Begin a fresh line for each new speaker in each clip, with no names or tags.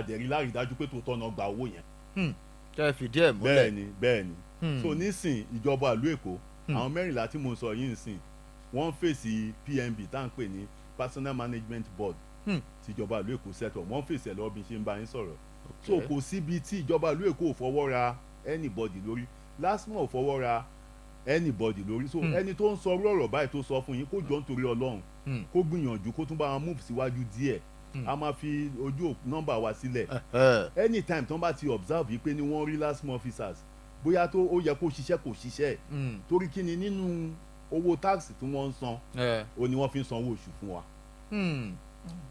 adẹ̀rí lárí dájú pé tó tọ́nà gba owó yẹn.
tẹ́ fìdí ẹ̀ múlẹ̀.
bẹ́ẹ̀ni so nísìn ìjọba ìlú Èkó àwọn 14 tí mo sọ yìí nísìn wọ́n fèsì PMB tá à ń pè ní Personal Management Board tíjọba ìlú Èkó set up wọ́n fèsì ẹ̀ lọ́wọ́ bí n ṣe ń bá yín sọ̀rọ̀ so kò síbi tí ìjọba ìlú Èkó ò fọwọ́ ra anybody lórí LASTMA ò fọwọ́ ra anybody lórí so ẹni tó ń sọ ọ̀rọ̀ báyìí tó sọ fún yín kó jọ nítorí Ọlọ́run kó gbìyànjú kó tún bá wọn move síwájú díẹ̀ a máa fi ojú nọ́mbà wa sílẹ̀ anytime tó ń bá ti observe yìí pé ni wọ́n rí LASTMA officers bóyá tó ó yẹ kó ṣiṣẹ́ kò ṣiṣẹ́ torí kí ni nínú owó táàsì tí wọ́n ń san ó ní wọ́n fi ń sanwó oṣù fún wa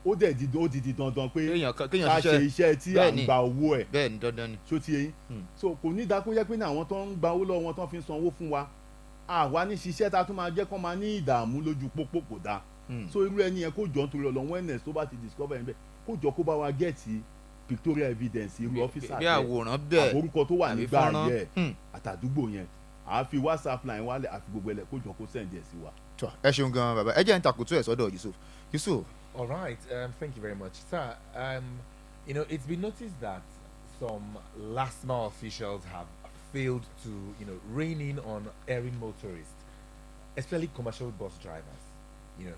ó dẹ̀ di dandan pé ká ṣe iṣẹ́ tí à ń gba owó ẹ̀
bẹ́ẹ̀ni dandan ni
ṣó ti yé yín so kò ní dákó jẹ́ pé ní àwọn tó ń gba owó lọ́wọ́ wọn tó fi ń sanwó fún wa àwa ní ṣiṣẹ́ tá a tún máa jẹ́ kó máa ní ìdààmú lójú pópó kò dáa so irú ẹni yẹn kó jọ nítorí Ọlọ́run wellness tó bá ti discover yẹn bẹ́ẹ̀ kó jọ kó bá wa gẹ̀ẹ́tì pictorial evidence irú ọ́fíìsà
bẹ́ẹ̀ àwòrán bẹ́ẹ̀
àforúkọ tó wà nígbà yẹn àtàdúgbò yẹn àfi WhatsApp line wálẹ̀ àfi gbogbo ẹlẹ́ kó jọ kó send ẹ̀ sí wa.
ẹ ṣeun gan bàbá ẹ jẹ́ ń takùtù ẹ̀ sọ́dọ̀ Yusuf.
All right, thank you very much, sir. You know, it's been noticed that some LASTMA officials have failed to, rein in on errand motorists, especially commercial bus drivers. You know,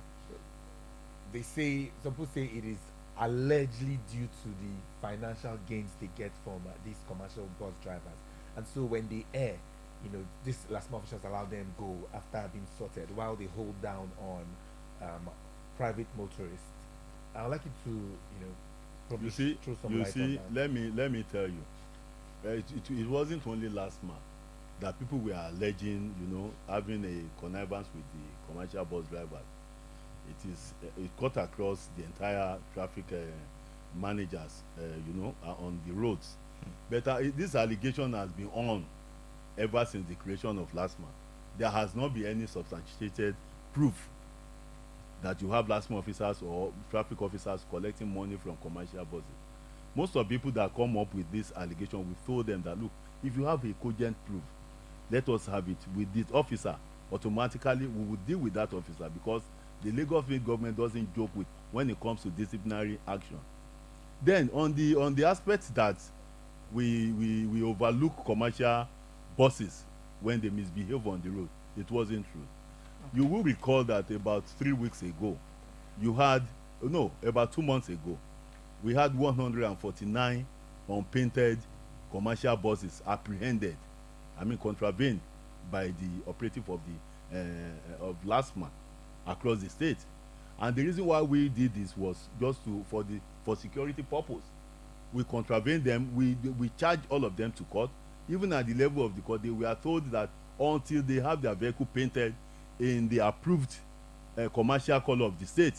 some people say it is allegedly due to the financial gains they get from these commercial bus drivers, and so when they err, these LASTMA officials allow them go after being sorted, while they hold down on private motorists. I'd like you to, probably throw some light on that.
Let me tell you, it wasn't only LASTMA that people were alleging, having a connivance with the commercial bus drivers. It cut across the entire traffic managers, on the roads. But this allegation has been on ever since the creation of LASTMA. There has not been any substantiated proof that you have LASTMA officers or traffic officers collecting money from commercial buses. Most of the people that come up with this allegation, we told them that, look, if you have a cogent proof, let us have it with this officer. Automatically, we will deal with that officer because the Lagos State government doesn't joke with when it comes to disciplinary action. Then, on the aspect that we overlook commercial buses when they misbehave on the road, it wasn't true. You will recall that about 3 weeks ago, about 2 months ago, we had 149 unpainted commercial buses apprehended, contravened by the operative of LASTMA across the state. And the reason why we did this was just for security purpose. We contravened them. We charged all of them to court. Even at the level of the court, they were told that until they have their vehicle painted in the approved commercial color of the state.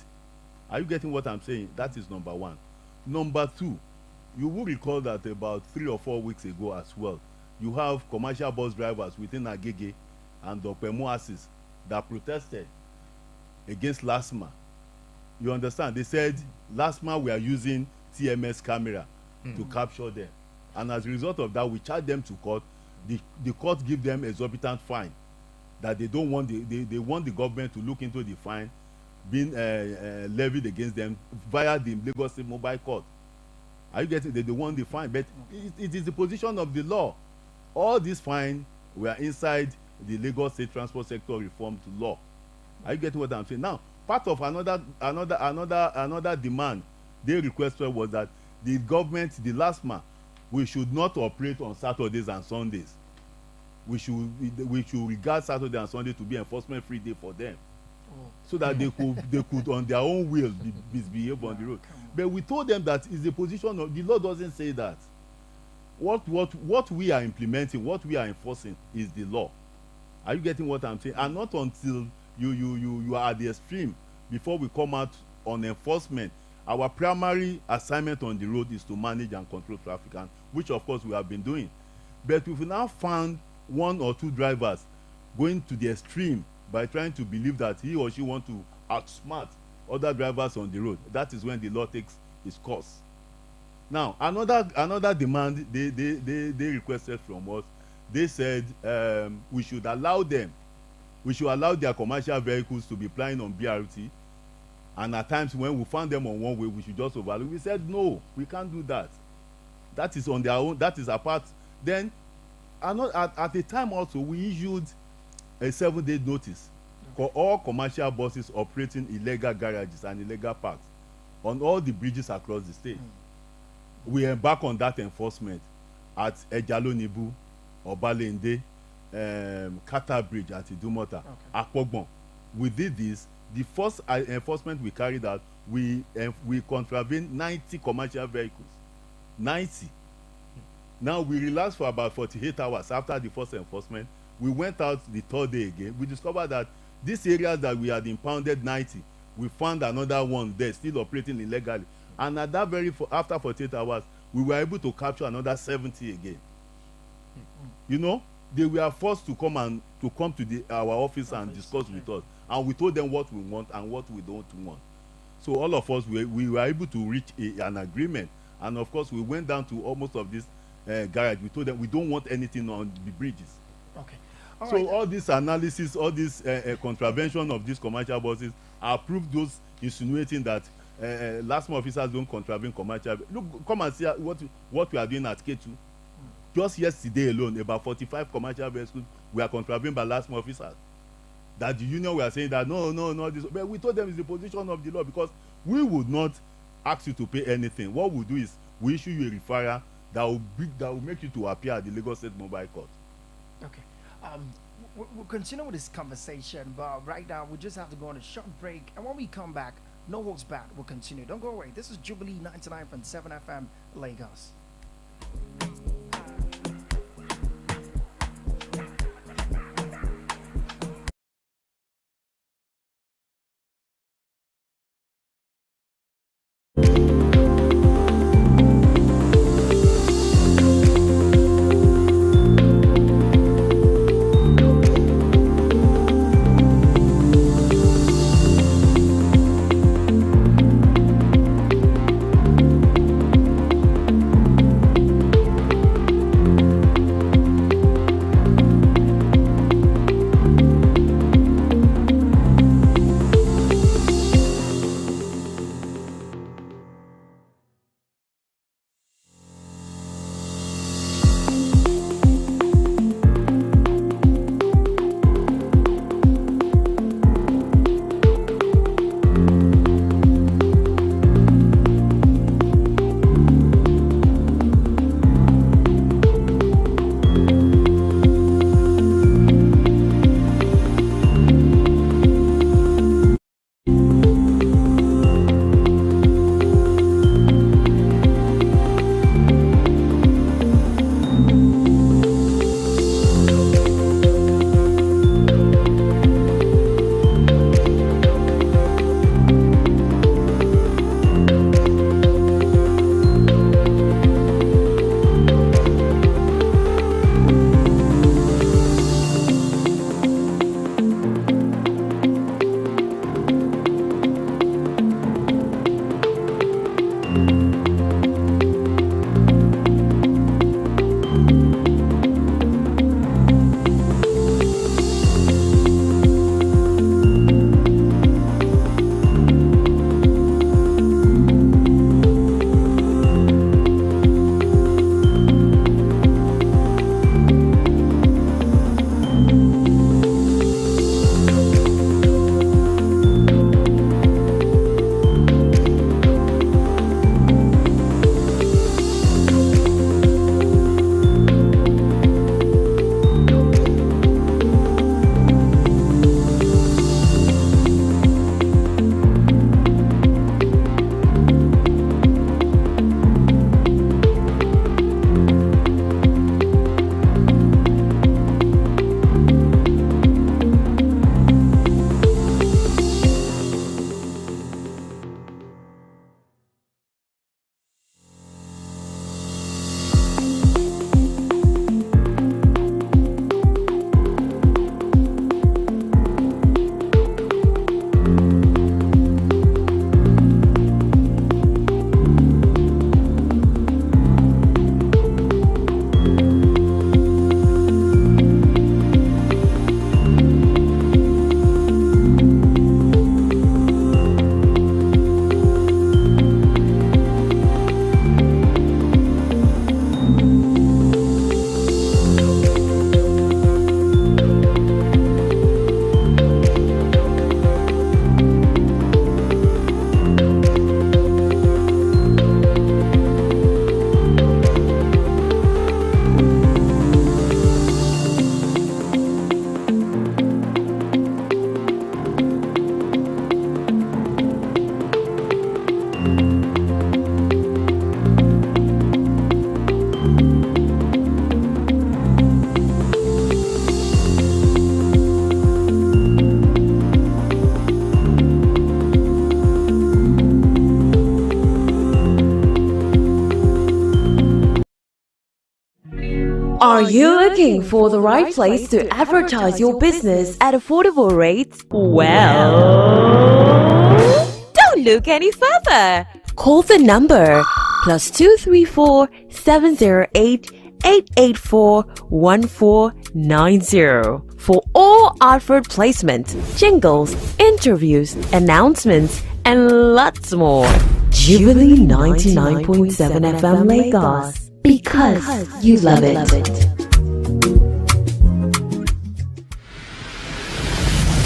Are you getting what I'm saying? That is number one. Number two, you will recall that about 3 or 4 weeks ago as well, you have commercial bus drivers within Agege and Opemo Axis that protested against LASTMA. You understand? They said LASTMA were using TMS camera to capture them. And as a result of that, we charged them to court. The court give them exorbitant fine that they don't want they want the government to look into the fine being levied against them via the Lagos State Mobile Court. Are you getting? They want the fine, but it is the position of the law. All these fines were inside the Lagos State Transport Sector Reform to law. Are you getting what I'm saying? Now, part of another demand they requested was that the government, the LASTMA, we should not operate on Saturdays and Sundays. We should regard Saturday and Sunday to be enforcement free day for them, so that they could on their own will misbehave on the road. But we told them that is the position of the law. Doesn't say that. What we are implementing, what we are enforcing is the law. Are you getting what I'm saying? And not until you are at the extreme before we come out on enforcement. Our primary assignment on the road is to manage and control traffic, and which of course we have been doing. But if we now found 1 or 2 drivers going to the extreme by trying to believe that he or she want to outsmart other drivers on the road, that is when the law takes its course. Now, another demand they requested from us, they said we should allow their commercial vehicles to be plying on BRT And at times when we found them on one way, we should just overlook. We said, no, we can't do that. That is on their own. That is apart. Then, at the time also, we issued a 7-day notice for all commercial buses operating illegal garages and illegal parks on all the bridges across the state. We embark on that enforcement at Ejalonibu, Obalende, Kata Bridge at Idumota, Akpogbon. We did this. The first enforcement we carried out, we contravened 90 commercial vehicles. 90. Now we relaxed for about 48 hours after the first enforcement. We went out the third day again. We discovered that these areas that we had impounded 90, we found another one there still operating illegally. And at that after 48 hours, we were able to capture another 70 again. You know, they were forced to come to our office and discuss with us. And we told them what we want and what we don't want. So all of us, we were able to reach an agreement. And of course, we went down to almost of this garage. We told them we don't want anything on the bridges.
Okay.
All this analysis, all this contravention of these commercial buses are proof those insinuating that LASTMA officers don't contravene commercial. Look, come and see what we are doing at K2. Just yesterday alone, about 45 commercial vehicles were contravened by LASTMA officers. That the union were saying that no, this. But we told them it's the position of the law, because we would not ask you to pay anything. What we'll do is we issue you a referral that will make you to appear at the Lagos State Mobile Court.
Okay. We'll continue with this conversation, but right now we just have to go on a short break, and when we come back, no holds back. We'll continue. Don't go away. This is Jubilee 99.7 FM Lagos.
Are you looking for the right place to advertise your business at affordable rates? Well, don't look any further. Call the number +234 708 884 1490 for all advert placement, jingles, interviews, announcements, and lots more. Jubilee 99.7 FM Lagos, because you love it.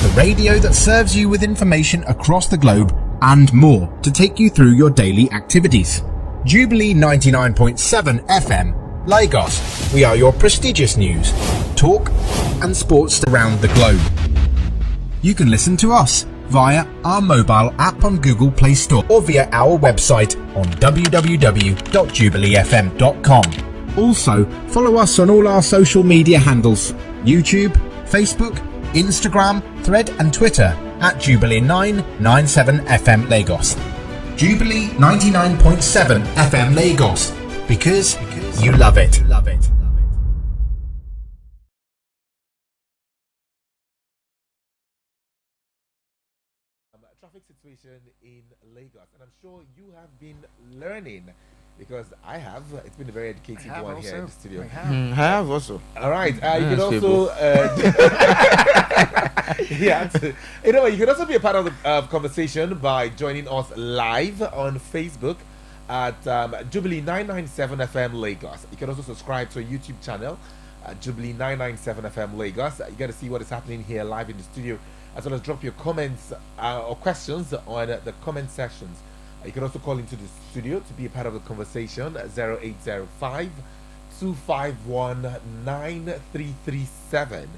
The radio that serves you with information across the globe and more to take you through your daily activities. Jubilee 99.7 FM Lagos. We are your prestigious news, talk and sports around the globe. You can listen to us via our mobile app on Google Play Store or via our website on www.jubileefm.com. Also, follow us on all our social media handles: YouTube, Facebook, Instagram, Thread and Twitter at Jubilee 997 FM Lagos. Jubilee 99.7 FM Lagos, because you love it.
Traffic situation in Lagos, and I'm sure you have been learning, because I have. It's been a very educative one here in the studio.
I have also.
All right, you can also you can also be a part of the conversation by joining us live on Facebook at Jubilee 997 FM Lagos. You can also subscribe to a YouTube channel at Jubilee 997 FM Lagos. You get to see what is happening here live in the studio, as well as drop your comments or questions on the comment sections. You can also call into the studio to be a part of the conversation at 0805 251 9337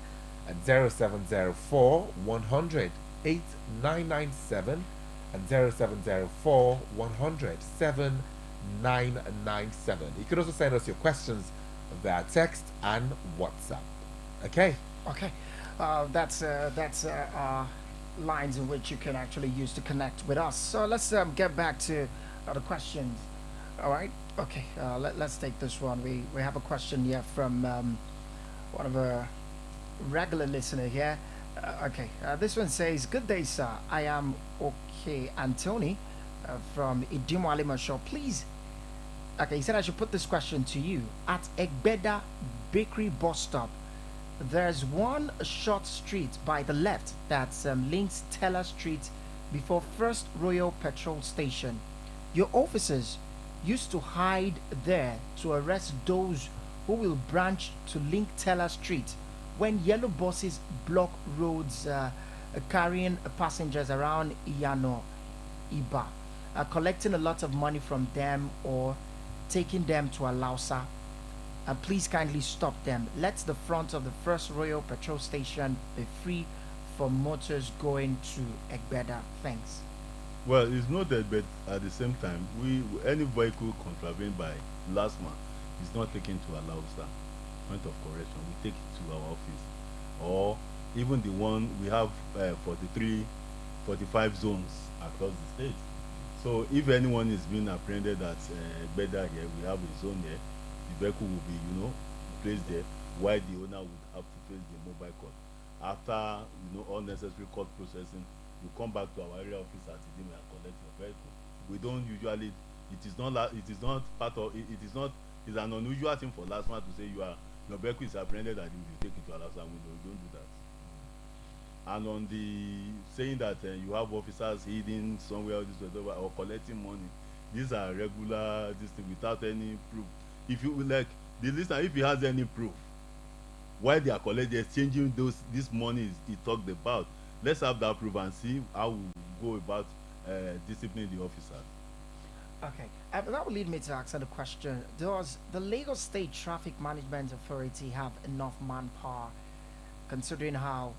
and 0704 100 8997 and 0704 100 7997. You can also send us your questions via text and WhatsApp. Okay.
That's lines in which you can actually use to connect with us. So let's get back to the questions. All right. Okay. Let's take this one. We have a question here from one of our regular listener here. Okay. This one says, "Good day, sir. I am okay. Anthony from Idimo Alimashaw. Please." Okay. He said I should put this question to you. At Egbeda Bakery bus stop, there's one short street by the left that links Teller Street before First Royal Petrol Station. Your officers used to hide there to arrest those who will branch to link Teller Street when yellow buses block roads carrying passengers around Iyano, Iba, collecting a lot of money from them or taking them to Alausa. Please kindly stop them. Let the front of the First Royal Petrol Station be free for motors going to Egbeda. Thanks.
Well, it's noted, but at the same time, any vehicle contravened by LASTMA is not taken to Alausa. Point of correction, we take it to our office, or even the one we have 45 zones across the state. So if anyone is being apprehended at Egbeda here, we have a zone here. The vehicle will be, placed there, while the owner would have to face the mobile court. After, all necessary court processing, you come back to our area office at Idimo and collect your vehicle. We don't usually, it's an unusual thing for LASTMA to say your vehicle is apprehended and you will take it to Alausa. We don't do that. And on the saying that you have officers hidden somewhere or collecting money, these are regular without any proof. If you like the listener, if he has any proof why they are collecting, exchanging this money he talked about, let's have that proof and see how we go about disciplining the officer.
Okay, that will lead me to ask the question: does the Lagos State Traffic Management Authority have enough manpower, considering how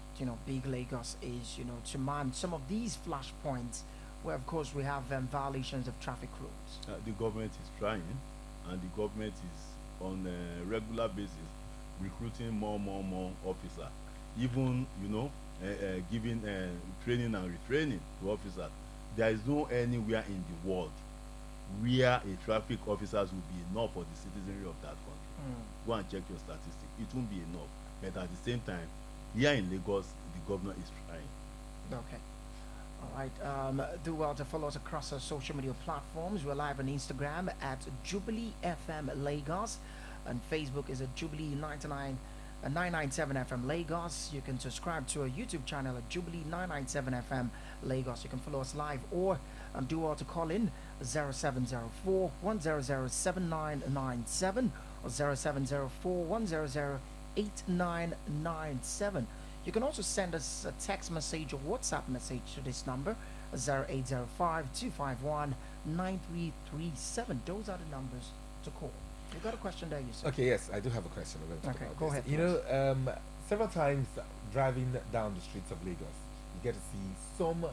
big Lagos is, to man some of these flashpoints where, of course, we have violations of traffic rules?
The government is trying, and the government is on a regular basis recruiting more officers, even giving training and retraining to officers. There is no anywhere in the world where a traffic officers will be enough for the citizenry of that country. Go and check your statistics. It won't be enough. But at the same time, here in Lagos, the governor is trying.
Okay. All right. Do well to follow us across our social media platforms. We're live on Instagram at Jubilee FM Lagos, and Facebook is at Jubilee 997 FM Lagos. You can subscribe to our YouTube channel at Jubilee 997 FM Lagos. You can follow us live or do well to call in 0704 100 7997 or 0704 100 8997. You can also send us a text message or WhatsApp message to this number 0805 251 9337. Those are the numbers to call. You got a question there, you said?
Okay, yes, I do have a question.
Okay, go ahead.
You know, several times driving down the streets of Lagos, you get to see some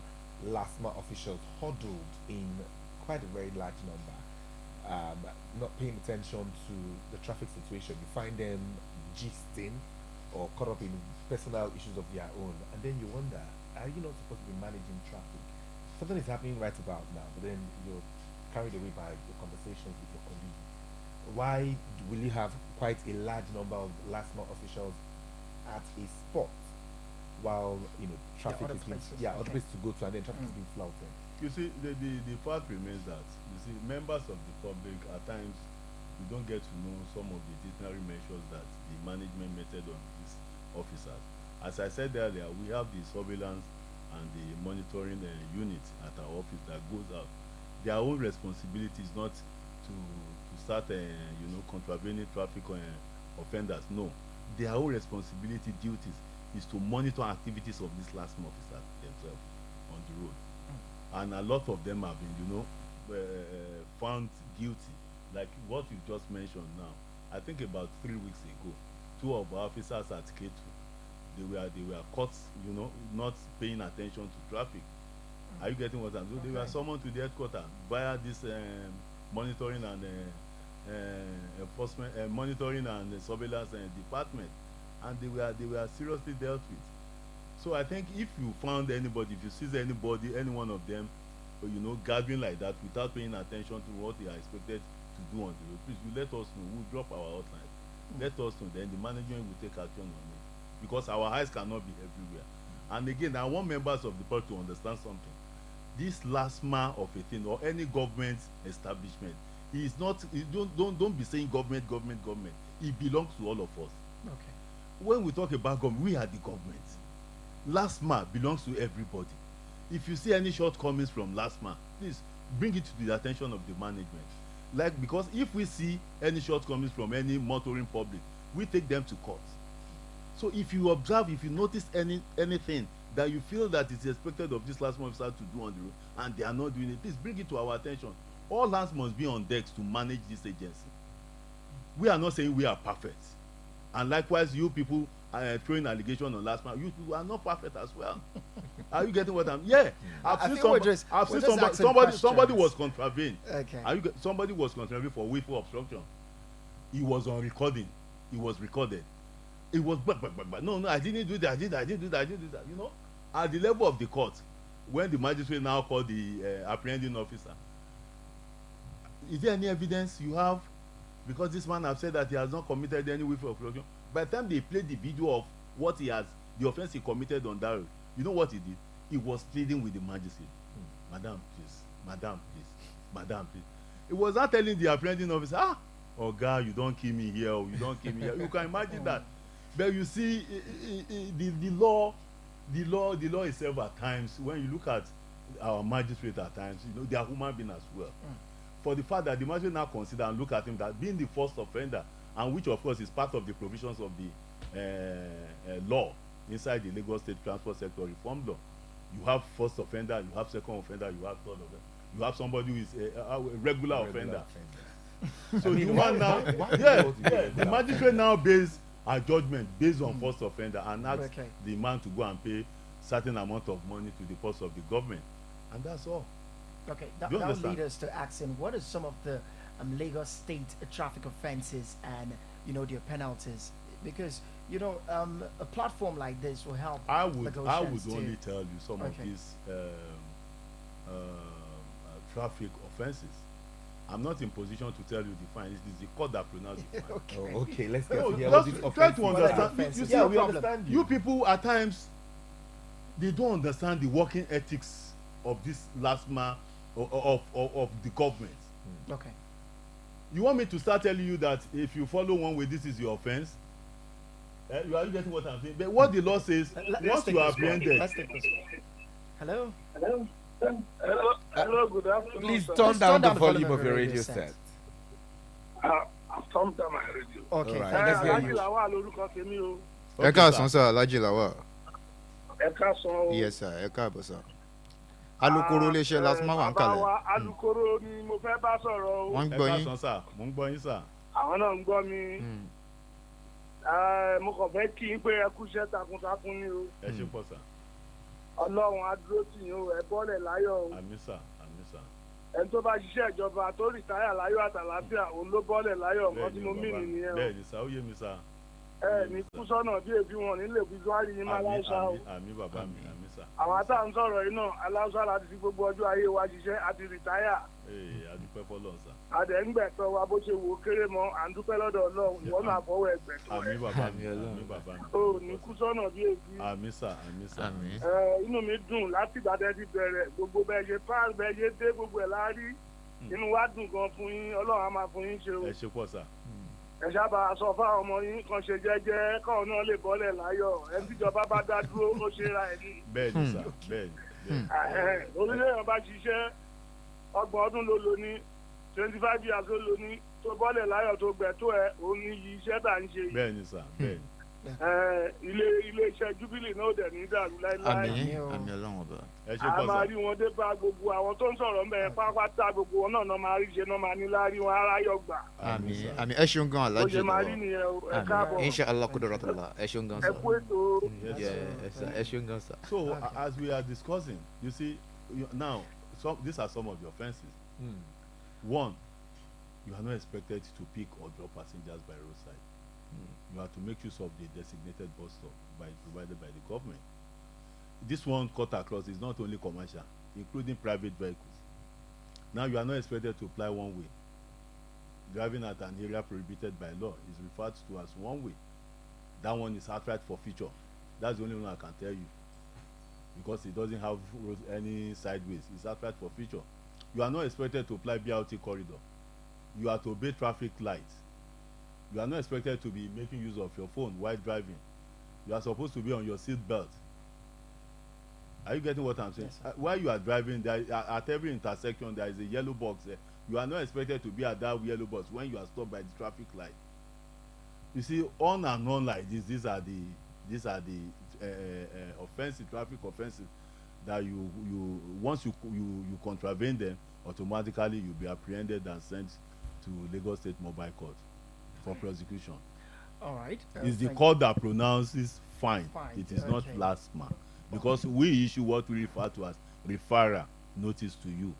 LASTMA officials huddled in quite a very large number, not paying attention to the traffic situation. You find them gisting or caught up in personal issues of their own, and then you wonder, are you not supposed to be managing traffic? Something is happening right about now, but then you're carried away by your conversations with your colleague. Why will you have quite a large number of LASTMA officials at a spot while traffic
other
is being,
places,
other
okay.
places to go to, and then traffic is being flouted?
You see, the fact remains that, you see, members of the public at times, you don't get to know some of the disciplinary measures that the management meted on these officers. As I said earlier, we have the surveillance and the monitoring unit at our office that goes out. Their own responsibility is not to start contravening traffic offenders. No, their own responsibility duties is to monitor activities of these LASTMA officers themselves on the road. And a lot of them have been found guilty, like what you just mentioned now. I think about 3 weeks ago, 2 of our officers at K2, they were caught not paying attention to traffic. Are you getting what I'm saying? Okay. They were summoned to the headquarters via this monitoring and enforcement, monitoring and surveillance department, and they were seriously dealt with. So I think if you found anybody, if you see anybody, any one of them, gathering like that without paying attention to what they are expected to do on the road, please, you let us know. We'll drop our hotline. Let us know. Then the management will take action on it, because our eyes cannot be everywhere. And again, I want members of the public to understand something. This LASTMA of a thing, or any government establishment, is not. Don't be saying government. It belongs to all of us.
Okay.
When we talk about government, we are the government. LASTMA belongs to everybody. If you see any shortcomings from LASTMA, please bring it to the attention of the management. Because if we see any shortcomings from any motoring public, we take them to court. So if you observe, if you notice anything that you feel that it's expected of this LASTMA officer to do on the road and they are not doing it, please bring it to our attention. All hands must be on deck to manage this agency. We are not saying we are perfect, and likewise you people throwing allegation on LASTMA, you people are not perfect as well. Are you getting what I'm? Yeah, I've seen somebody was contravened.
Okay.
Somebody was contravened for willful obstruction. He was on recording. He was recorded. It was no, I didn't do that. I didn't do that. At the level of the court, when the magistrate now called the apprehending officer, is there any evidence you have? Because this man has said that he has not committed any willful obstruction. By the time they played the video of what the offense he committed on that road, you know what he did? He was pleading with the magistrate. Madam, please. Madam, please. Madam, please. He was not telling the apprehending officer, oh God, you don't kill me here, or you don't kill me here. You can imagine that. But you see, the law itself at times, when you look at our magistrate at times, they are human beings as well. For the fact that the magistrate now consider and look at him that being the first offender, and which of course is part of the provisions of the law inside the Lagos State Transport Sector Reform Law. You have first offender, you have second offender, you have third offender, you have somebody who is a regular offender. So the man now, the magistrate now based a judgment based on first offender and ask the man to go and pay certain amount of money to the purse of the government, and that's all.
Okay, that will lead us to asking, what are some of the Lagos State traffic offenses and their penalties? Because a platform like this will help.
I would only tell you some of these traffic offenses. I'm not in position to tell you the fine. It is the court that pronounced the fine.
Okay.
Oh, okay, let's get
No,
to hear
just
what is
try to
offensive.
understand.
Offensive.
You see,
Yeah, we
problem.
understand
you people at times they don't understand the working ethics of this LASTMA of the government.
Okay.
You want me to start telling you that if you follow one way, this is your offense? You are getting what I'm saying? But what the law says,
Let's
once
take
you are
this call.
apprehended,
Let's take this call. Hello.
Hello, good afternoon.
Please
sir.
turn down the volume of your radio set.
I've turned down my radio.
Okay.
All right,
Thank
let's
you
hear
very
you.
much.
Làwa lórúkọ tèmi o.
ẹ káàsán sir Alhaji Lawal.
Ẹ káàsán o.
Yes sir, ẹ káàbọ̀ sir. Alukoro iléeṣẹ́ LASTMA wà ń
Bàbá
kalẹ̀.
wa alukoro ni mo fẹ́ bá sọ̀rọ̀ o.
Wọ́n ń
ẹ
gbọ́ yín.
káàsán sà, mò ń gbọ́ yín sà.
Àwọn náà ń gbọ́ mi. Mo kàn fẹ́ kí n pé ẹ kúṣẹ́ takuntakun ni o.
Ẹ ṣe pọ̀ sà.
Ọlọ́run á dúró tì yín o. Ẹ bọ́lẹ̀ láyọ̀ o.
Àmín sà, àmín sà.
Ẹni tó bá ṣiṣẹ́ ìjọba tó rìtáyà láyọ̀ àtàlàáfíà òun ló bọ́lẹ̀ láyọ̀ nǹkan tí mo mì nìyẹn o.
Bẹ́ẹ̀ni sà, ó yé mi sà.
Ẹ ní kú sọ́nà bí èbí wọn nílé ìbíjú wá rí yín máa láìsá o.
Àmín bàbá mi, àmín sà.
Àwọn àtà ń sọ̀rọ̀ yìí náà aláṣà láti fi gbogbo ọjọ́ ayé wa ṣiṣẹ́ àti rìtáyà.
Ee, adúpẹ́ fọ́lọ́run sà.
Àdẹ̀ǹgbẹ̀tọ̀ wa bó ṣe wò ó kéré mọ́ à ń dúpẹ́ lọ́dọ̀ Ọlọ́run ìwọ náà fọwọ́ ẹgbẹ̀tọ̀
Àmín
rẹ̀.
bàbá mi, àmín bàbá mi.
O ní kú sọ́nà bí èbí.
Àmín sà, àmín sà.
Inú mi dùn láti ìgbàdẹ́ ti bẹ̀rẹ̀ gbogbo bẹ́ẹ̀ ṣe páàr bẹ́ẹ̀ ṣe dé gbogbo ẹ̀ láárí. Inú wa dùn gan fún yín Ọlọ́run á máa fún yín ṣe o.
Ẹ ṣe pọ̀ sà.
Ẹ sábà sọ fáwọn ọmọ yín kan ṣe jẹ́jẹ́ káwọn náà lè bọ́lẹ̀ láyọ̀ ẹni tíjọba bá dá dúró ó ṣe ra ẹ̀ ní.
Bẹ́ẹ̀ni sà, bẹ́ẹ̀ni.
Orílẹ̀-èdè bá ṣiṣẹ́ 30 ọdún ló lò ní 25 years ló lò ní tó bọ́lẹ̀ láyọ̀ tó gbẹ̀tọ́ ẹ̀ òun ní yí iṣẹ́ tà ń ṣe yìí.
Bẹ́ẹ̀ni sà, bẹ́ẹ̀ni.
Ilé-iṣẹ́ Jubilee náà dẹ̀ ní dàrú láéláé.
Àmín Ọlọ́run ọba.
Ẹ ṣe
A
pọ̀
máa
sà.
rí wọn dé bá gbogbo àwọn tó ń sọ̀rọ̀ mẹ́rin pápátá gbogbo wọn náà máa rí ṣe náà máa ní láárí wọn aráyọ̀ gbà.
Àmín àmín ẹ ṣeun gan
Ó
Alhaji
ṣe máa rí
Lawal.
nìyẹn o ẹ káàbọ̀
Inshallah kudratullah. Ẹ ṣeun gan
ẹ
sir.
kú ètò.
Yes sir, ẹ ṣeun gan sir.
So as we are discussing, you see, now these are some of the offences. One, you are not expected to pick or drop passengers by roadside. You have to make use of the designated bus stop provided by the government. This one cut across is not only commercial, including private vehicles. Now you are not expected to apply one way. Driving at an area prohibited by law is referred to as one way. That one is outright forfeiture. That's the only one I can tell you, because it doesn't have any sideways. It's outright forfeiture. You are not expected to apply BRT corridor. You are to obey traffic lights. You are not expected to be making use of your phone while driving. You are supposed to be on your seat belt. Are you getting what I'm saying?
Yes,
While you are driving, at every intersection there is a yellow box there. You are not expected to be at that yellow box when you are stopped by the traffic light. You see, on and on like this, these are the offensive, traffic offenses that you once you contravene them, automatically you'll be apprehended and sent to Lagos State Mobile Court for prosecution.
All right.
It's the
thank
court that pronounces fine.
Fine,
It is not
okay.
LASTMA, because we issue what we refer to as referral notice to you.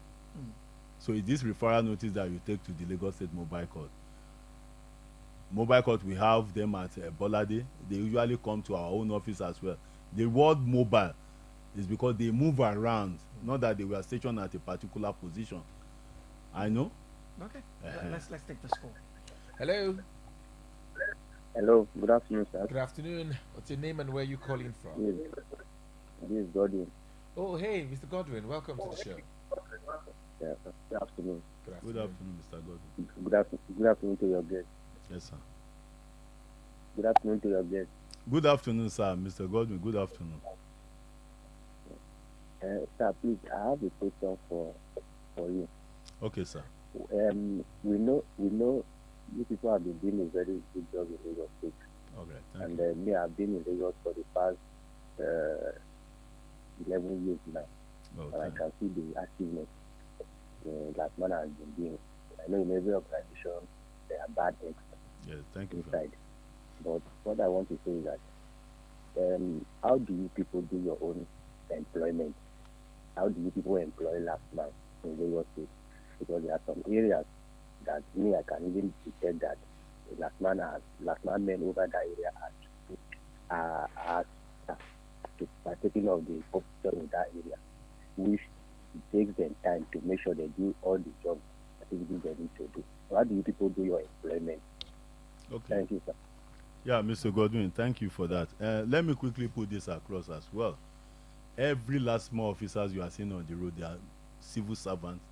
So it's this referral notice that you take to the Lagos State Mobile Court. Mobile Court, we have them at Bolade. They usually come to our own office as well. The word mobile is because they move around, not that they were stationed at a particular position. I know.
you. Okay. Let's take this call.
Hello.
Hello, good afternoon, sir.
Good afternoon. What's your name and where are you calling from?
This is Godwin.
Oh, hey, Mr. Godwin. Welcome to the show.
Yeah, good afternoon.
Good afternoon, Mr. Godwin.
Good afternoon to your guest.
Yes, sir.
Good afternoon to your guest.
Good afternoon, sir. Mr. Godwin, good afternoon.
Sir, please, I have a question for you.
Okay, sir.
We know you people have been doing a very good job in Lagos State.
Okay, thank
And
you.
me, I've been in Lagos for the past 11 years now.
Oh,
And I
thank
can see the achievement that man has been doing. I know in every organization there are bad eggs
Yes, thank you. sir.
inside. But what I want to say is that how do you people do your own employment? How do you people employ last man in Lagos State? Because there are some areas that me I can even detect that last man men over that area are partaking of the corruption in that area, which it takes them time to make sure they do all the jobs that activities they need to do. So how do you people do your employment?
Okay.
Thank you, sir.
Yeah, Mr. Godwin, thank you for that. Let me quickly put this across as well. Every LASTMA officers you are seeing on the road, they are civil servants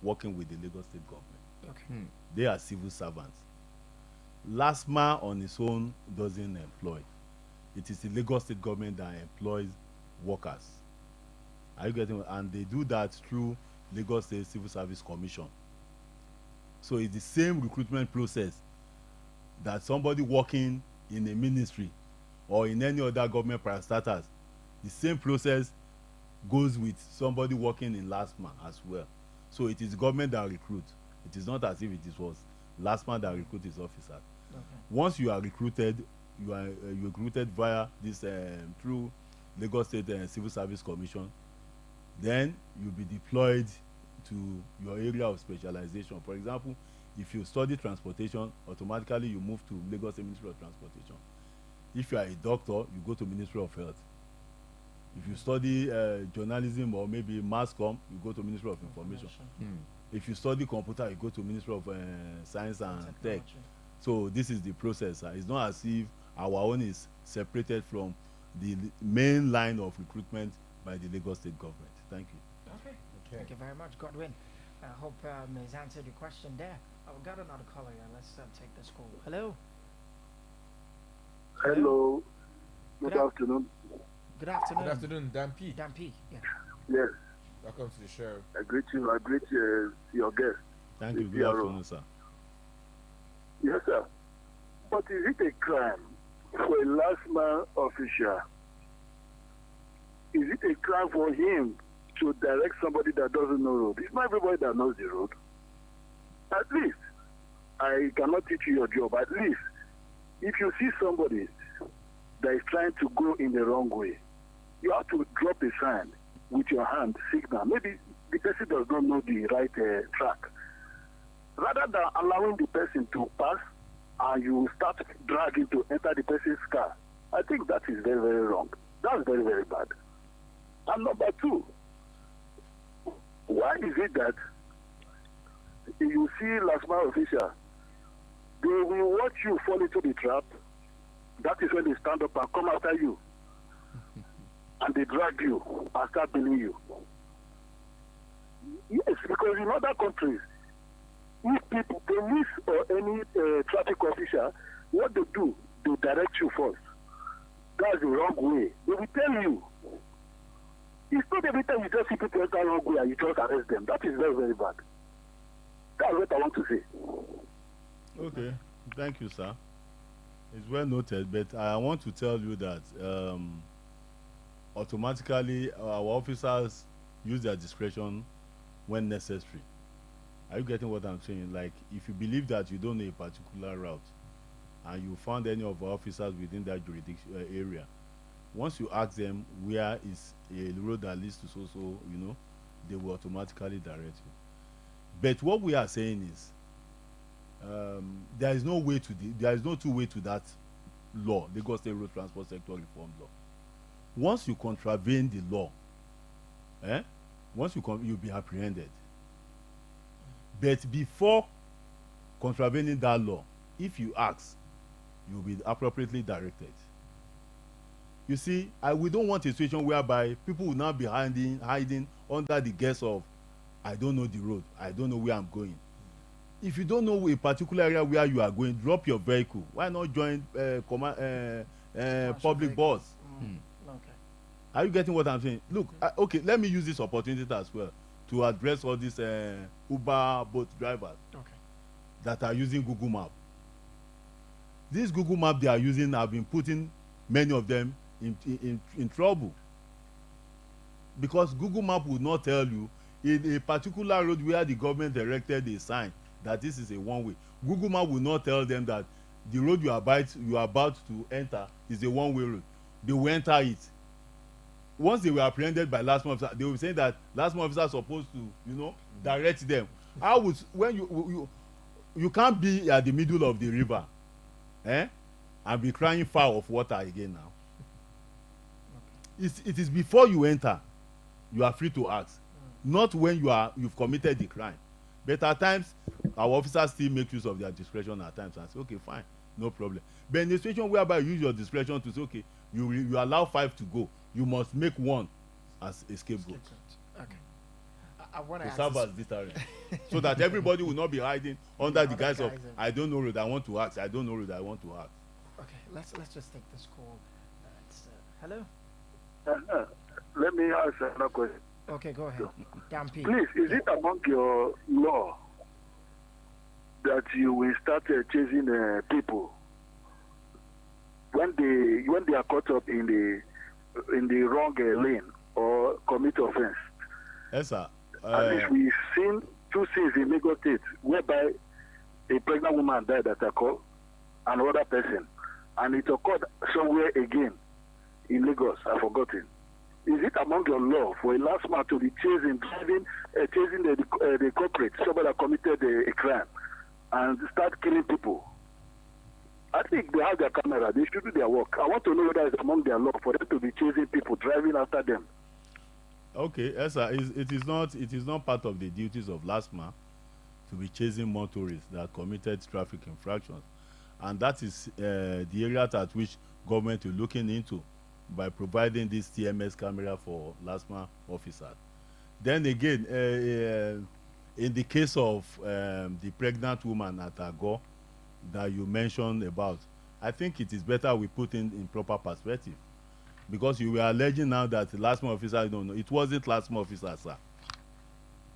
working with the Lagos State government.
Okay.
They are civil servants. LASTMA on its own doesn't employ. It is the Lagos State government that employs workers. Are you getting? And they do that through Lagos State Civil Service Commission. So it's the same recruitment process that somebody working in a ministry or in any other government parastatals, the same process goes with somebody working in LASTMA as well. So it is government that recruit. It is not as if it was LASTMA that recruit its officers.
Okay.
Once you are recruited, you are recruited via this through Lagos State Civil Service Commission. Then you'll be deployed to your area of specialization. For example, if you study transportation, automatically you move to Lagos State Ministry of Transportation. If you are a doctor, you go to Ministry of Health. If you study journalism or maybe mass comm, you go to Ministry of Information. If you study computer, you go to Ministry of Science and Tech. So this is the process. It's not as if our own is separated from the main line of recruitment by the Lagos State government. Thank you.
Okay. Thank you very much, Godwin. I hope Ms. answered your question there. I've got another caller here. Let's take this call. Hello.
Hello.
Good
Good afternoon.
Good afternoon.
Good afternoon, Dan P.
Dan P. Yeah.
Yes,
Welcome to the show.
I greet you. I greet your guest.
Thank you.
The
Good
P.R.O.
afternoon, sir.
Yes, sir. But is it a crime for a LASTMA official? Is it a crime for him to direct somebody that doesn't know road? It's not everybody that knows the road. At least, I cannot teach you your job. At least, if you see somebody that is trying to go in the wrong way, you have to drop a sign with your hand, signal. Maybe the person does not know the right track. Rather than allowing the person to pass and you start dragging to enter the person's car, I think that is very, very wrong. That's very, very bad. And number two, why is it that you see LASTMA official, they will watch you fall into the trap? That is when they stand up and come after you. And they drag you and start billing you. Yes, because in other countries, if people, police or any traffic officer, what they do, they direct you first. That's the wrong way. They will tell you. It's not every time you just see people enter the wrong way and you just arrest them. That is very, very bad. That's what I want to say.
Okay. Thank you, sir. It's well noted, but I want to tell you that automatically our officers use their discretion when necessary. Are you getting what I'm saying? Like, if you believe that you don't know a particular route and you found any of our officers within that jurisdiction area, once you ask them where is a road that leads to so, they will automatically direct you. But what we are saying is there is no two way to that law, Lagos State Road Transport Sector Reform Law. Once you contravene the law, you'll be apprehended. But before contravening that law, if you ask, you'll be appropriately directed. You see, we don't want a situation whereby people will now be hiding under the guise of, I don't know the road, I don't know where I'm going. If you don't know a particular area where you are going, drop your vehicle. Why not join public bus?
Okay.
Are you getting what I'm saying? Look, okay, let me use this opportunity as well to address all these Uber boat drivers that are using Google Map. This Google Map they are using have been putting many of them in trouble, because Google Map will not tell you in a particular road where the government erected a sign that this is a one-way. Google Map will not tell them that the road you are about to enter is a one-way road. They will enter it. Once they were apprehended by LASTMA officer, they were saying that LASTMA officer is supposed to, direct them. How would when you can't be at the middle of the river, and be crying foul of water again now. It is before you enter, you are free to ask, not when you've committed the crime. But at times, our officers still make use of their discretion at times and say, okay, fine, no problem. But in the situation whereby you use your discretion to say, okay, you allow 5 to go, you must make 1 as a scapegoat.
Okay. I want
to
to
serve as deterrent, so that everybody will not be hiding under the guise of I don't know road I want to ask. I don't know road I want to ask.
Okay, let's just take this call. Hello.
Let me ask another question.
Okay, go ahead. Dampi.
Please, is it among your law that you will start chasing people when they are caught up in the wrong lane or commit offense?
Yes, sir.
At least we've seen 2 scenes in Lagos State whereby a pregnant woman died at a call, another person, and it occurred somewhere again in Lagos. I've forgotten. Is it among your law for a last man to be chasing the culprit, somebody that committed a crime, and start killing people? I think they have their camera. They should do their work. I want to know whether it's among their law for them to be chasing people, driving after them.
Okay, yes, sir. It is not part of the duties of LASTMA to be chasing motorists that committed traffic infractions, and that is the area at which government is looking into by providing this TMS camera for LASTMA officers. Then again, in the case of the pregnant woman at Ago that you mentioned about, I think it is better we put in proper perspective, because you were alleging now that the LASTMA officer don't know. It wasn't LASTMA officer, sir.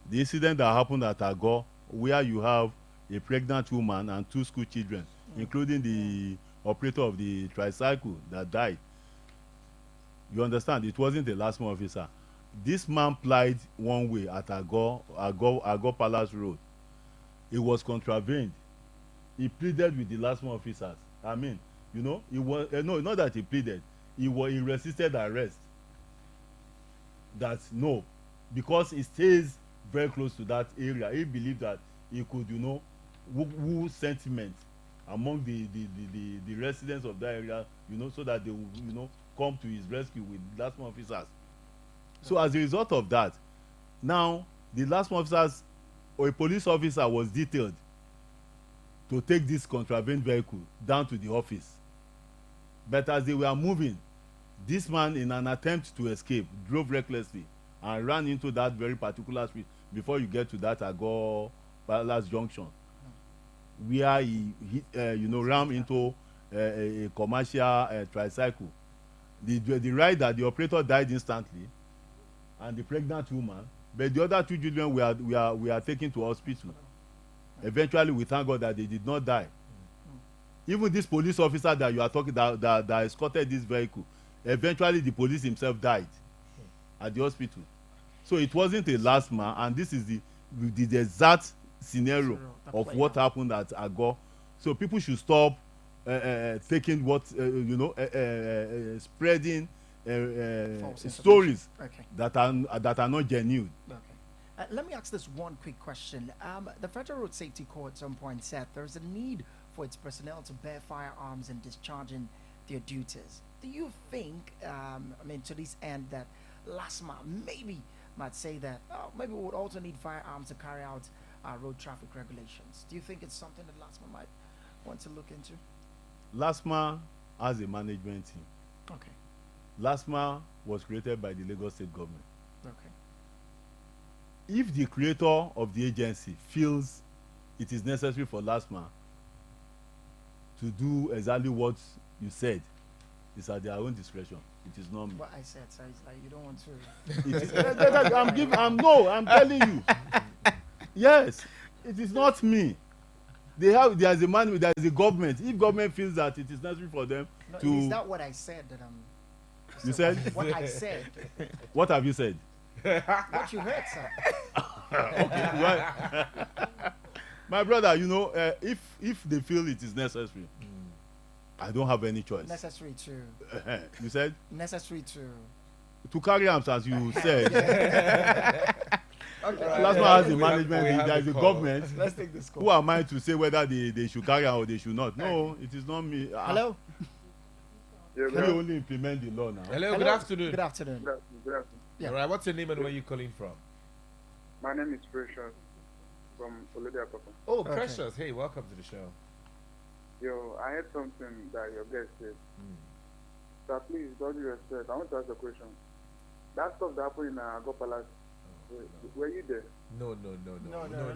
The incident that happened at Ago, where you have a pregnant woman and 2 school children, including the operator of the tricycle that died. You understand? It wasn't the LASTMA officer. This man plied one way at Ago Palace Road. It was contravened. He pleaded with the LASTMA officers. I mean, you know, it was no, not that he pleaded. He resisted arrest. That no, because he stays very close to that area. He believed that he could, you know, woo sentiment among the residents of that area, you know, so that they will, you know, come to his rescue with LASTMA officers. So as a result of that, now the LASTMA officers or a police officer was detailed to take this contraband vehicle down to the office. But as they were moving, this man, in an attempt to escape, drove recklessly and ran into that very particular street before you get to that Ago Palace Junction, where he you know, rammed into a commercial tricycle. The rider, the operator died instantly, and the pregnant woman, but the other 2 children were taken to hospital. Eventually, we thank God that they did not die. Even this police officer that you are talking that escorted this vehicle, eventually the police himself died at the hospital. So it wasn't a LASTMA, and this is the exact scenario of what happened at Ago. So people should stop taking what you know, spreading stories that are not genuine.
Okay. Let me ask this one quick question. The Federal Road Safety Corps at some point said there's a need for its personnel to bear firearms in discharging their duties. Do you think, I mean, to this end, that LASTMA maybe might say that maybe we would also need firearms to carry out road traffic regulations? Do you think it's something that LASTMA might want to look into?
LASTMA has a management team.
Okay.
LASTMA was created by the Lagos State government.
Okay.
If the creator of the agency feels it is necessary for LASTMA to do exactly what you said, it's at their own discretion. It is not me.
What I said, sir, is like you don't want to.
I'm telling you. Yes, it is not me. There's a government. If government feels that it is necessary for them to.
Is that what I said that I'm.
You said?
What I said.
What have you said?
What you heard, sir.
Okay, right. My brother, you know, if they feel it is necessary, I don't have any choice.
Necessary to.
You said?
Necessary
to carry arms, as you said.
Okay.
LASTMA has the management. There is a government.
Let's take this call.
Who am I to say whether they should carry out or they should not? No, it is not me.
Hello.
Yeah,
We only implement the law now.
Hello, good afternoon.
Good afternoon.
Good afternoon.
Yeah.
All right, what's your name and where are you calling from?
My name is Precious.
from Olivia Papa.
Oh, Precious. Hey, welcome to the show.
Yo, I heard something that your guest said. Sir, please, with all due respect, I want to ask a question. That stuff that happened in Ago Palace, were you there?
No.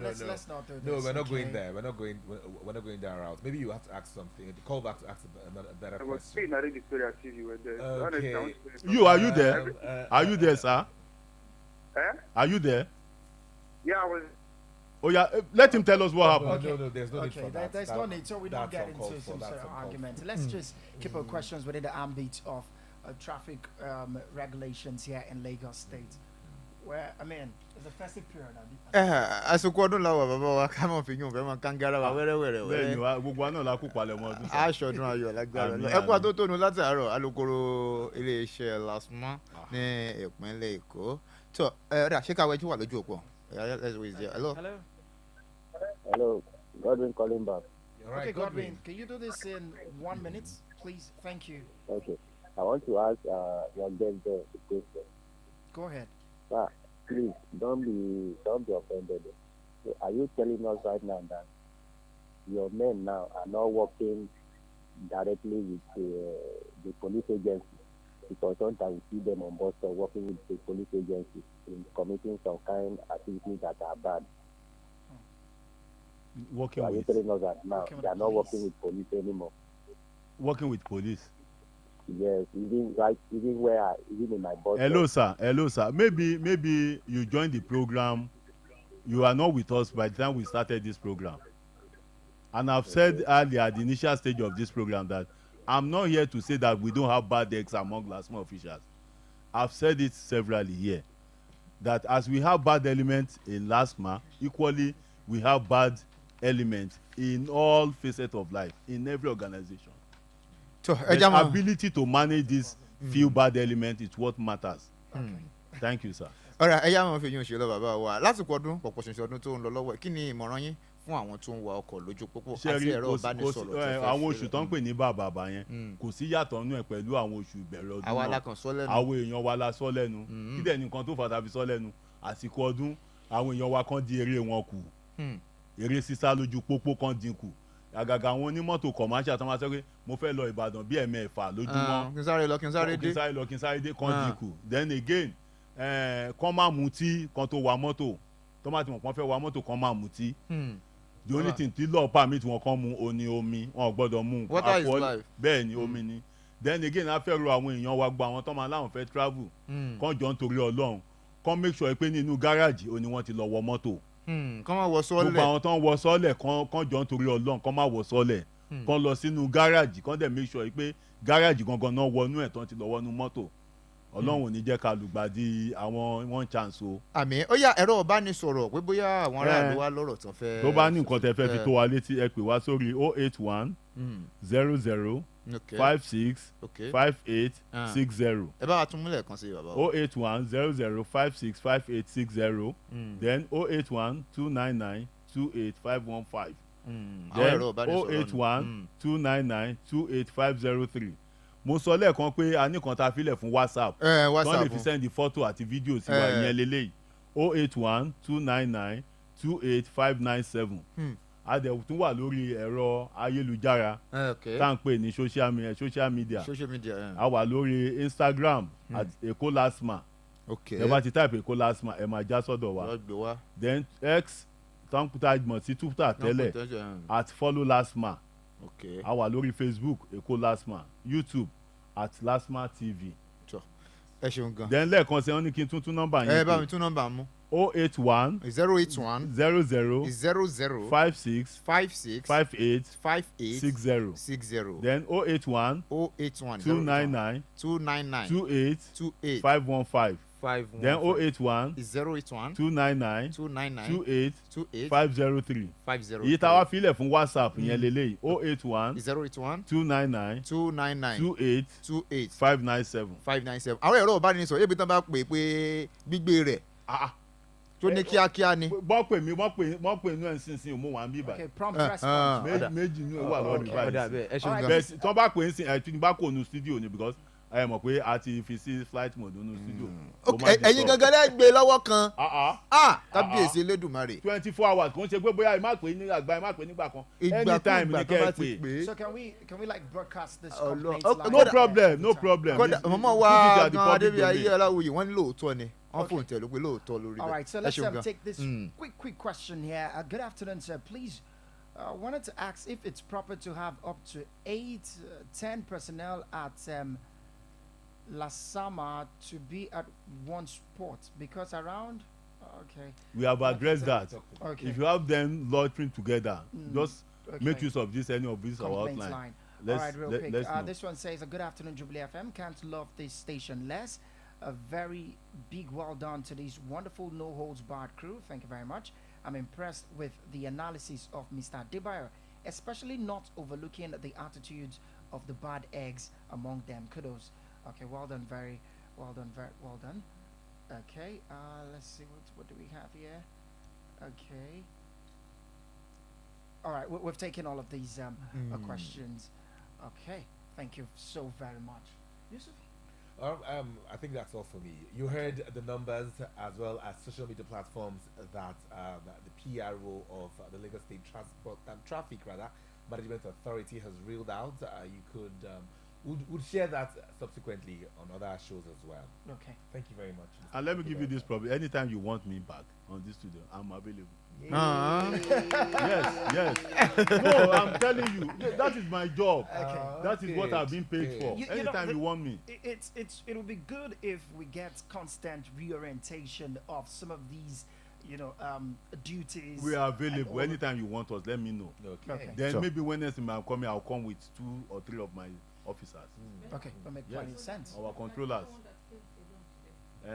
Let's not do this.
No, we're not going there. We're not going that route. Maybe you have to ask something. Call back to ask a better
I was
question.
narrating the story as if you were there.
Okay.
You are you there? Are you there, sir? Are you there?
Yeah, I was.
Oh yeah, let him tell us what happened.
No, there's no need for that.
There's no need, so we don't get
uncalled
into
for,
some sort
that's
of
uncalled
argument.
for.
Let's just keep our questions within the ambit of traffic regulations here in Lagos State. Where, I mean, it's a festive period.
àsìkò ọdún làwọn bàbá wa ká mọ̀ fi yún fẹ́ mọ̀ kángára wa wẹ́rẹ́wẹ́rẹ́
bẹ́ẹ̀ni wa gbogbo àná la kú palẹ̀ mọ́ ọdún.
aṣọdún ayọ̀ lágbára lọ ẹkú àtótónu látàárọ̀ alukoro iléeṣẹ́ LASTMA ní ìpínlẹ̀ Èkó tó ọ̀dà ṣé káwé tí wà lójú òpó hello.
Hello, Godwin calling back.
Okay, Godwin, can you do this in 1 minute, please? Thank you.
Okay, I want to ask your guest there a question.
Go ahead.
Please don't be offended. So are you telling us right now that your men now are not working directly with the police agency? Because sometimes we see them on board or working with the police agency in committing some kind of activities that are bad.
Working
so are you telling us that now they are not working with police anymore?
Working with police.
Yes, even in my bus.
Hello, sir. Maybe you joined the program. You are not with us by the time we started this program. And I've said earlier at the initial stage of this program that I'm not here to say that we don't have bad eggs among LASTMA officials. I've said it severally here. That as we have bad elements in LASTMA, equally we have bad elements in all facets of life, in every organization.
So,
the ability to manage this few bad elements is what matters. Thank you, sir.
ọ̀rẹ́ ẹ̀yà máa fi yún ṣe lọ bàbá wa lásìkò ọdún pọ̀pọ̀ ṣẹ̀ṣẹ̀ ọdún tó ń lọ lọ́wọ́ kí ni ìmọ̀ràn yín fún àwọn tó ń wa ọkọ̀ lójú pópó àti ẹ̀rọ ìbánisọ̀rọ̀ tó fẹ́
àwọn oṣù tó ń pè ní bàbà yẹn kò sí yàtọ̀ nínú ẹ̀ pẹ̀lú àwọn oṣù ìbẹ̀rẹ̀ ọdún náà
àwa la kàn sọ lẹ́nu
àwọn èèyàn wa la sọ lẹ́nu kí dẹ̀ nìkan tó fàtà fi sọ lẹ́nu àsìkò ọdún àwọn èèyàn wa kan di eré wọn kù eré sísá lójú pópó kan dínkù àgàgà àwọn onímọ́tò commercial tó máa sọ pé mo fẹ́ lọ Ìbàdàn bí ẹ̀mẹ́fà lójúmọ́
kí n sáré lọ kí n
sáré dé kan dínkù then again kán máa mutí kan tó wa mọ́tò tó máa ti mọ̀ kán fẹ́ wa mọ́tò kan máa mutí the only thing tí lọ́ọ̀ permit wọn kán mu oní omi wọn ò gbọ́dọ̀ mu
water is life
bẹ́ẹ̀ ni omi ni then again a fẹ́ ro àwọn èèyàn wa gba àwọn tó máa láwọn fẹ́ travel kán jọ nítorí Ọlọ́run kán make sure pé nínú gáràjì ó ní wọ́n ti lọ wọ mọ́tò
kán máa wọ sọ́ọ̀lẹ̀
gbogbo àwọn tó ń wọ sọ́ọ̀lẹ̀ kán jọ nítorí Ọlọ́run kán máa wọ sọ́ọ̀lẹ̀ kán lọ sínú gáràjì kán dẹ̀ make sure pé gáràjì gangan náà wọnú ẹ̀ tán ti lọ wọnú mọ́tò Ọlọ́run ò ní jẹ́ ká lùgbàdì àwọn one chance o.
àmì ó yá ẹ̀rọ ìbánisọ̀rọ̀ pé bóyá àwọn aráàlú wa lọ́rọ̀ tán fẹ́.
tó bá ní nǹkan tẹ́ fẹ́ fi tó wa létí ẹ pè wá sórí 081 00 56 58 60.
ẹ bá wa tún múlẹ̀ kan sí bàbá
o. 081 00 56 58 60 then 081 299 28 515 then 081 299 28 503. mo sọ lẹ́ẹ̀kan pé a ní kan tá a filẹ̀ fún WhatsApp tó lè fi send fọ́tò àti fídíò sí wa ìyẹn lélẹ́yìí 081 299 28 597 a dẹ̀ tún wà lórí ẹ̀rọ ayélujára tá à ń pè ní social media a wà lórí Instagram at Èkó LASTMA ẹ bá ti type Èkó LASTMA ẹ máa já sọ́dọ̀ wa then X tọ́ǹpútà mọ̀ sí Twitter tẹ́lẹ̀ at follow LASTMA a wà lórí Facebook Èkó LASTMA YouTube at LASTMA TV.
ẹ ṣeun gan.
then lẹ́ẹ̀kan sí wọn ní kí n tún nọ́mbà yẹn.
ẹ bá mi tún nọ́mbà mú.
081 00 56 58 60 then 081 299 28 515 then 081 299 28 503 èyí tá a wá filẹ̀ fún WhatsApp yẹn lélẹ́yìí 081 299 28 597.
àwọn ẹ̀rọ ìbánisọ̀rọ̀ ebi tán bá pè pé gbígbé rẹ̀ tó ní kíákíá ni.
wọ́n pè inú ẹ̀ sínsìn òmù wà ń bí báyìí.
prompt response.
méjì inú ẹ̀ wà lọ́wọ́ bí báyìí.
ẹ ṣeun gan.
bẹ́ẹ̀ tí wọ́n bá pè é sìn ẹ̀ tí wọ́n bá kó nu studio ni because ẹ mọ̀ pé a ti fi sí flight mode nínú studio.
ẹ̀yin gangan lẹ́ gbé lọ́wọ́ kan kábíyèsí Elédùmarè
24 hours kò ń ṣe pé bóyá ẹ má pè ní àgbà ẹ má pè nígbà kan anytime ní kẹ́ ẹ pè.
So can we like broadcast this
Oh,
complaint
Lord.
live?
No problem, no problem.
kódà mọ̀mọ́ wa gan Adébíyí Aláwòye wọ́n ní lóòótọ́ ni wọ́n fòun tẹ̀ ló pé lóòótọ́ lórí
All right, so
ẹ
let's
ṣeun gan.
take this quick question here. Good afternoon, sir. Please, wanted to ask if it's proper to have up to 10 personnel at LASTMA to be at one spot because around. Okay.
We have addressed that.
Okay.
If you have them loitering together, just
Okay.
make use of this any of this our
Complaints
outline.
line.
Let's,
All right, real quick.
let's know.
This one says, good afternoon, Jubilee FM. Can't love this station less. A very big well done to this wonderful no holds barred crew. Thank you very much. I'm impressed with the analysis of Mr. ADEBAYO, especially not overlooking the attitudes of the bad eggs among them. Kudos. Okay, well done, very well done, very well done. Okay, let's see what do we have here. Okay. All right, we've taken all of these questions. Okay, thank you so very much. Yusuf?
I think that's all for me. You heard the numbers as well as social media platforms that the P.R.O of the Lagos State Traffic Management Authority has reeled out. You could would share that subsequently on other shows as well.
Okay.
Thank you very much.
And let me give you this problem. Anytime you want me back on this studio, I'm available. Yes. No, I'm telling you, that is my job. That is what I've been paid for. Anytime you want me.
It would be good if we get constant reorientation of some of these, duties.
We are available. Anytime you want us, let me know.
Okay.
Then maybe when next time I'm coming, I'll come with 2 or 3 of my officers.
Okay, that makes plenty of sense.
Our controllers. Yeah.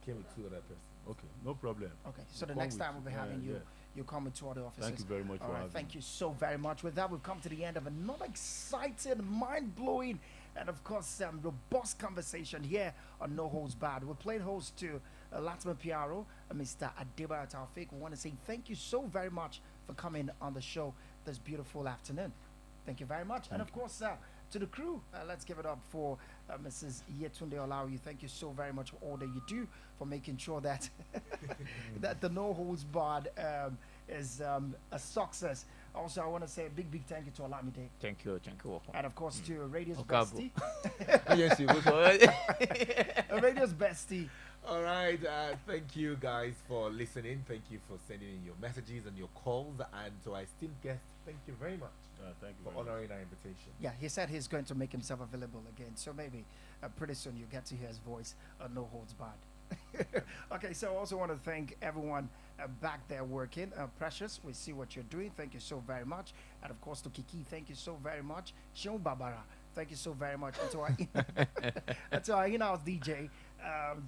Came with 2 other persons.
Okay, no problem.
Okay, so the
Come
next
with-
time we'll be having you.
yeah.
You come with 2 other officers.
Thank you very much
All
for
right,
having
thank
me.
you so very much. With that, we've come to the end of another exciting, mind-blowing, and of course, robust conversation here on No Holds Barred. We're playing host to LASTMA P.R.O, Mr. ADEBAYO TAOFEEK. We want to say thank you so very much for coming on the show this beautiful afternoon. Thank you very much. And of course, to the crew, let's give it up for Mrs. Yetunde Olawi. Thank you so very much for all that you do, for making sure that that the No Holds Barred is a success. Also, I want to say a big thank you to Olamide.
Thank you.
And of course to Radio's Bestie. Radio's Bestie.
All right. Thank you guys for listening. Thank you for sending in your messages and your calls. And to our esteemed guest, thank you very much
Thank you
for
very much.
honoring our invitation.
Yeah, he said he's going to make himself available again. So maybe pretty soon you get to hear his voice on No Holds Barred. Okay, so I also want to thank everyone back there working. Precious, we see what you're doing. Thank you so very much. And of course to Kiki, thank you so very much. Sean Barbara, thank you so very much. And to our in-house DJ,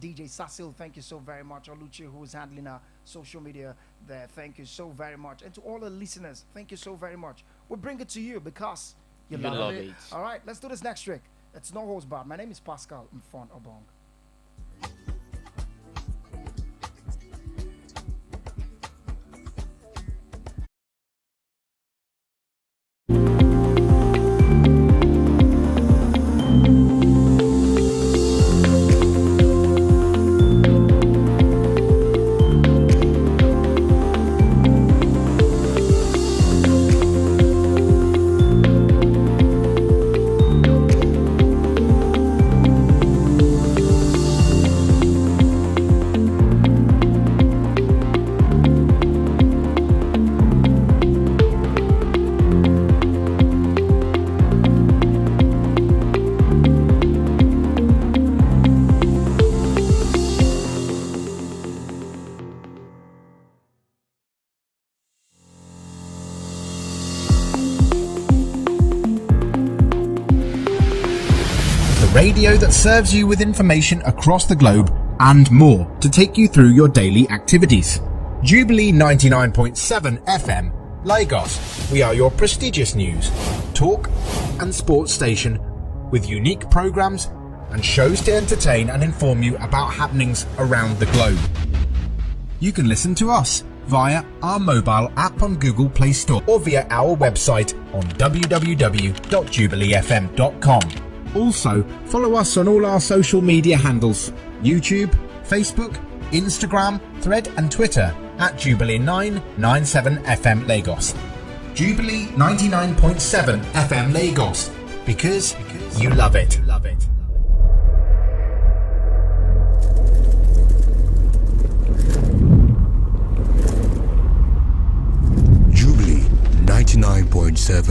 DJ Sasil, thank you so very much. Oluchi, who is handling our social media there, thank you so very much. And to all the listeners, thank you so very much. We bring it to you because you love it. All right, let's do this next trick. It's No Holds Barred. My name is Pascal Mfon Obong.
Radio that serves you with information across the globe and more to take you through your daily activities. Jubilee 99.7 FM, Lagos. We are your prestigious news, talk and sports station with unique programs and shows to entertain and inform you about happenings around the globe. You can listen to us via our mobile app on Google Play Store or via our website on www.jubileefm.com. Also, follow us on all our social media handles: YouTube, Facebook, Instagram, Thread and Twitter at Jubilee 997 FM Lagos. Jubilee 99.7 FM Lagos, because you love it.
Jubilee 99.7